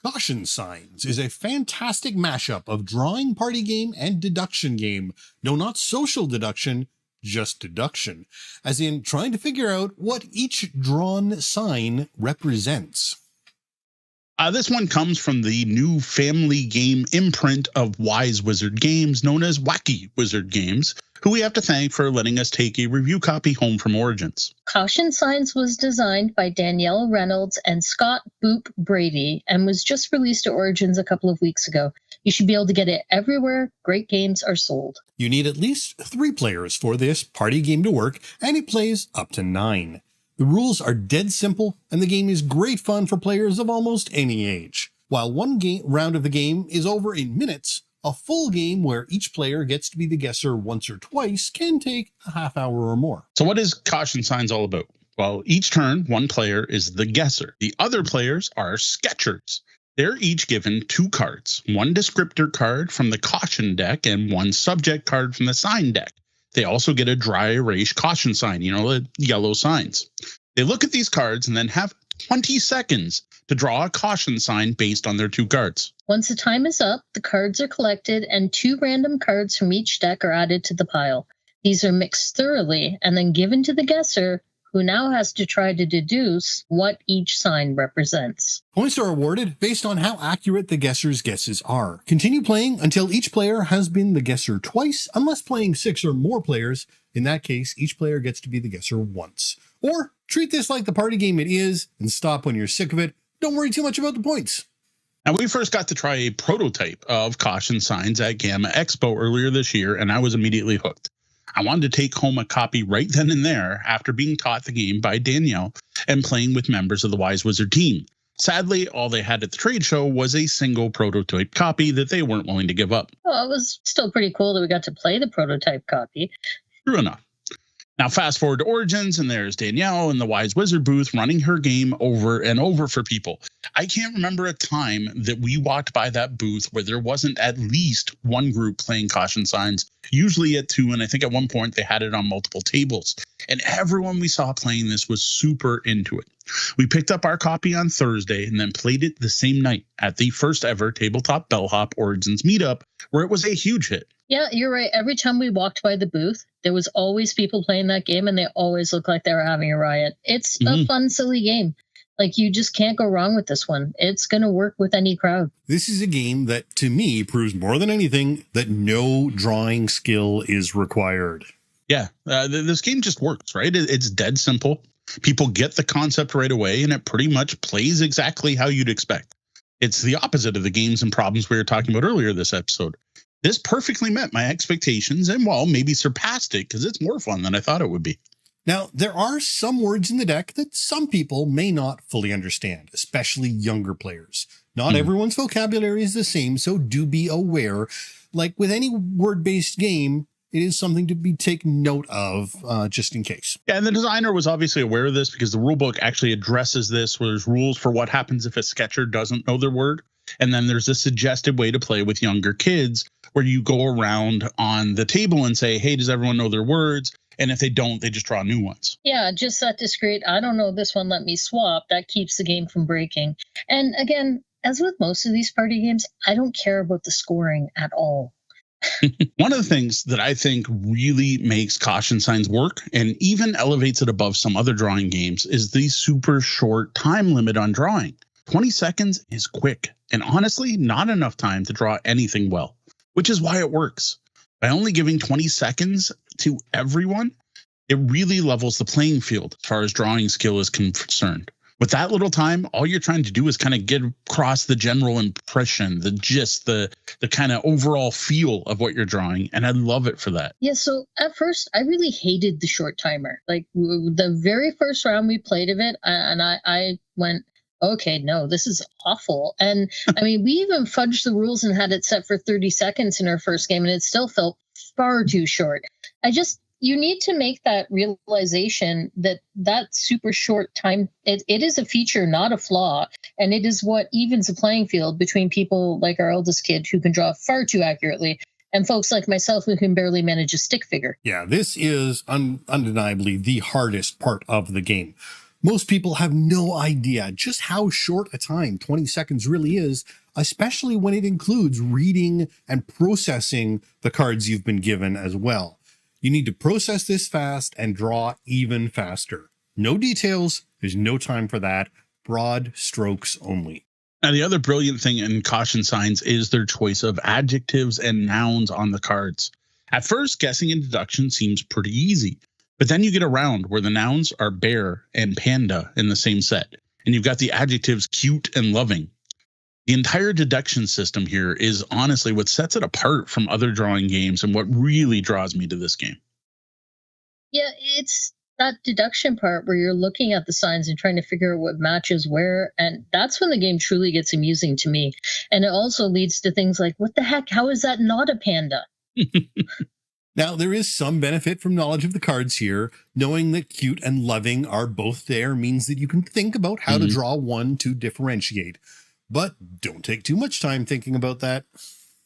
Caution Signs is a fantastic mashup of drawing party game and deduction game. No, not social deduction, just deduction, as in trying to figure out what each drawn sign represents. This one comes from the new family game imprint of Wise Wizard Games, known as Wacky Wizard Games, who we have to thank for letting us take a review copy home from Origins. Caution Signs was designed by Danielle Reynolds and Scott Boop Brady and was just released to Origins a couple of weeks ago. You should be able to get it everywhere great games are sold. You need at least 3 players for this party game to work, and it plays up to 9. The rules are dead simple, and the game is great fun for players of almost any age. While one round of the game is over in minutes, a full game where each player gets to be the guesser once or twice can take a half hour or more. So what is Caution Signs all about? Well, each turn, one player is the guesser. The other players are sketchers. They're each given 2 cards, one descriptor card from the caution deck and one subject card from the sign deck. They also get a dry erase caution sign, the yellow signs. They look at these cards and then have 20 seconds to draw a caution sign based on their 2 cards. Once the time is up, the cards are collected and 2 random cards from each deck are added to the pile. These are mixed thoroughly and then given to the guesser, who now has to try to deduce what each sign represents. Points are awarded based on how accurate the guesser's guesses are. Continue playing until each player has been the guesser twice, unless playing 6 or more players. In that case, each player gets to be the guesser once. Or treat this like the party game it is and stop when you're sick of it. Don't worry too much about the points. Now, we first got to try a prototype of Caution Signs at Gamma Expo earlier this year, and I was immediately hooked. I wanted to take home a copy right then and there after being taught the game by Danielle and playing with members of the Wise Wizard team. Sadly, all they had at the trade show was a single prototype copy that they weren't willing to give up. Well, it was still pretty cool that we got to play the prototype copy. True enough. Now, fast forward to Origins, and there's Danielle in the Wise Wizard booth running her game over and over for people. I can't remember a time that we walked by that booth where there wasn't at least one group playing Caution Signs, usually at 2, and I think at one point they had it on multiple tables. And everyone we saw playing this was super into it. We picked up our copy on Thursday and then played it the same night at the first ever Tabletop Bellhop Origins meetup, where it was a huge hit. Yeah, you're right. Every time we walked by the booth, there was always people playing that game, and they always looked like they were having a riot. It's a fun, silly game. Like, you just can't go wrong with this one. It's going to work with any crowd. This is a game that, to me, proves more than anything that no drawing skill is required. Yeah, this game just works, right? It's dead simple. People get the concept right away, and it pretty much plays exactly how you'd expect. It's the opposite of the games and problems we were talking about earlier this episode. This perfectly met my expectations and, well, maybe surpassed it because it's more fun than I thought it would be. Now, there are some words in the deck that some people may not fully understand, especially younger players. Not everyone's vocabulary is the same, so do be aware. Like with any word-based game, it is something to be taken note of just in case. Yeah, and the designer was obviously aware of this because the rulebook actually addresses this, where there's rules for what happens if a sketcher doesn't know their word. And then there's a suggested way to play with younger kids where you go around on the table and say, hey, does everyone know their words? And if they don't, they just draw new ones. Yeah, just that discreet, I don't know this one, let me swap. That keeps the game from breaking. And again, as with most of these party games, I don't care about the scoring at all. One of the things that I think really makes Caution Signs work and even elevates it above some other drawing games is the super short time limit on drawing. 20 seconds is quick and honestly not enough time to draw anything well, which is why it works. By only giving 20 seconds to everyone, it really levels the playing field as far as drawing skill is concerned. With that little time, all you're trying to do is kind of get across the general impression, the gist, the kind of overall feel of what you're drawing. And I love it for that. Yeah, so at first, I really hated the short timer. Like the very first round we played of it, and I went, okay, no, this is awful. And I mean, we even fudged the rules and had it set for 30 seconds in our first game, and it still felt far too short. You need to make that realization that super short time, it is a feature, not a flaw. And it is what evens the playing field between people like our eldest kid who can draw far too accurately and folks like myself who can barely manage a stick figure. Yeah, this is undeniably the hardest part of the game. Most people have no idea just how short a time 20 seconds really is, especially when it includes reading and processing the cards you've been given as well. You need to process this fast and draw even faster. No details, there's no time for that. Broad strokes only. Now, the other brilliant thing in caution signs is their choice of adjectives and nouns on the cards. At first, guessing and deduction seems pretty easy, but then you get around where the nouns are bear and panda in the same set, and you've got the adjectives cute and loving. The entire deduction system here is honestly what sets it apart from other drawing games and what really draws me to this game. Yeah, it's that deduction part where you're looking at the signs and trying to figure out what matches where, and that's when the game truly gets amusing to me. And it also leads to things like, what the heck, how is that not a panda? Now, there is some benefit from knowledge of the cards here. Knowing that cute and loving are both there means that you can think about how to draw one to differentiate. But don't take too much time thinking about that.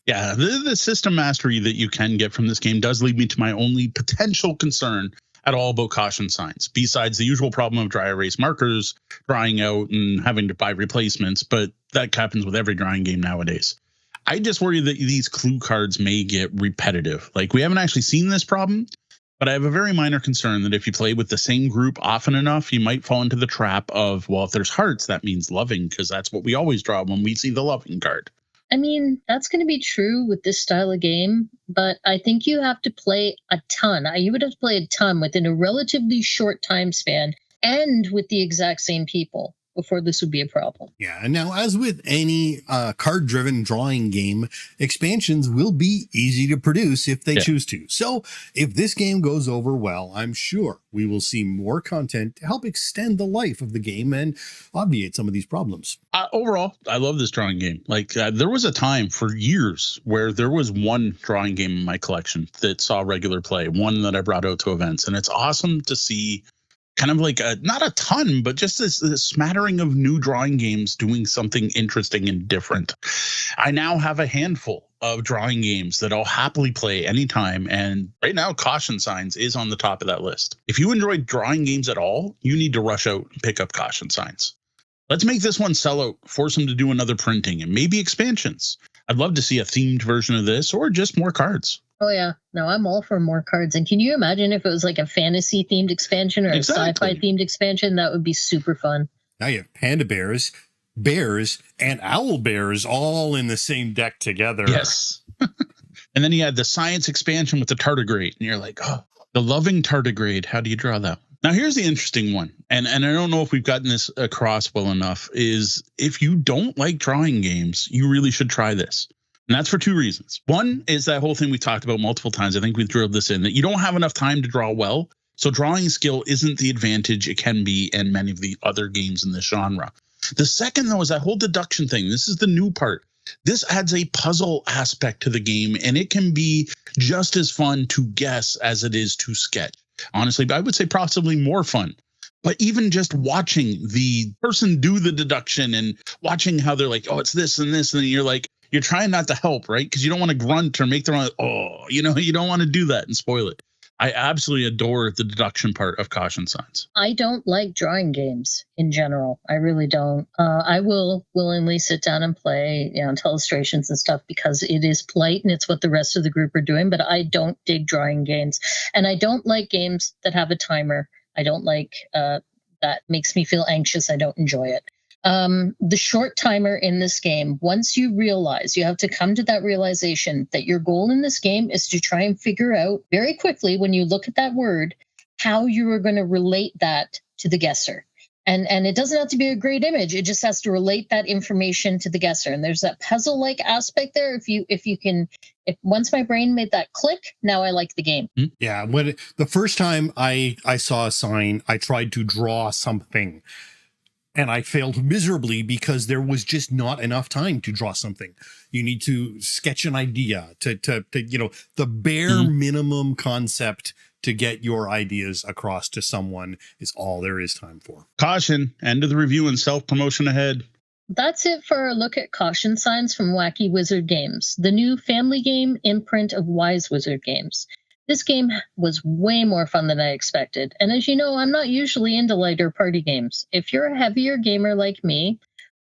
Yeah, the system mastery that you can get from this game does lead me to my only potential concern at all about caution signs, besides the usual problem of dry erase markers drying out and having to buy replacements, but that happens with every drawing game nowadays. I just worry that these clue cards may get repetitive. Like, we haven't actually seen this problem, but I have a very minor concern that if you play with the same group often enough, you might fall into the trap of, well, if there's hearts, that means loving, because that's what we always draw when we see the loving card. I mean, that's going to be true with this style of game, but I think you have to play a ton. You would have to play a ton within a relatively short time span and with the exact same people before this would be a problem. Yeah, and now, as with any card-driven drawing game, expansions will be easy to produce if they choose to. So if this game goes over well, I'm sure we will see more content to help extend the life of the game and obviate some of these problems. Overall, I love this drawing game. Like, there was a time for years where there was one drawing game in my collection that saw regular play, one that I brought out to events, and it's awesome to see kind of like not a ton, but just this smattering of new drawing games doing something interesting and different. I now have a handful of drawing games that I'll happily play anytime. And right now, Caution Signs is on the top of that list. If you enjoy drawing games at all, you need to rush out and pick up Caution Signs. Let's make this one sell out, force them to do another printing and maybe expansions. I'd love to see a themed version of this or just more cards. Oh, yeah. No, I'm all for more cards. And can you imagine if it was like a fantasy themed expansion or a sci-fi themed expansion? That would be super fun. Now you have panda bears, and owl bears all in the same deck together. Yes. And then you had the science expansion with the tardigrade. And you're like, oh, the loving tardigrade. How do you draw that? Now, here's the interesting one. And I don't know if we've gotten this across well enough, is if you don't like drawing games, you really should try this. And that's for two reasons. One is that whole thing we talked about multiple times. I think we've drilled this in, that you don't have enough time to draw well. So drawing skill isn't the advantage it can be in many of the other games in this genre. The second, though, is that whole deduction thing. This is the new part. This adds a puzzle aspect to the game, and it can be just as fun to guess as it is to sketch. Honestly, I would say possibly more fun. But even just watching the person do the deduction and watching how they're like, oh, it's this and this, and then you're like, you're trying not to help, right? Because you don't want to grunt or make them, you don't want to do that and spoil it. I absolutely adore the deduction part of Caution Signs. I don't like drawing games in general. I really don't. I will willingly sit down and play, Telestrations and stuff because it is polite and it's what the rest of the group are doing. But I don't dig drawing games, and I don't like games that have a timer. I don't like that makes me feel anxious. I don't enjoy it. The short timer in this game, once you realize, you have to come to that realization that your goal in this game is to try and figure out very quickly when you look at that word, how you are going to relate that to the guesser. And it doesn't have to be a great image. It just has to relate that information to the guesser. And there's that puzzle-like aspect there. If once my brain made that click, now I like the game. Yeah. The first time I saw a sign, I tried to draw something. And I failed miserably because there was just not enough time to draw something. You need to sketch an idea to the bare minimum concept to get your ideas across to someone is all there is time for. Caution, end of the review and self-promotion ahead. That's it for our look at Caution Signs from Wacky Wizard Games, the new family game imprint of Wise Wizard Games. This game was way more fun than I expected. And as you know, I'm not usually into lighter party games. If you're a heavier gamer like me,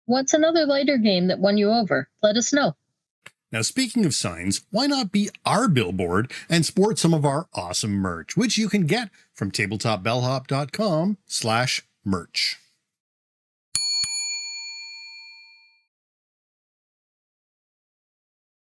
what's another lighter game that won you over? Let us know. Now, speaking of signs, why not be our billboard and sport some of our awesome merch, which you can get from tabletopbellhop.com/merch.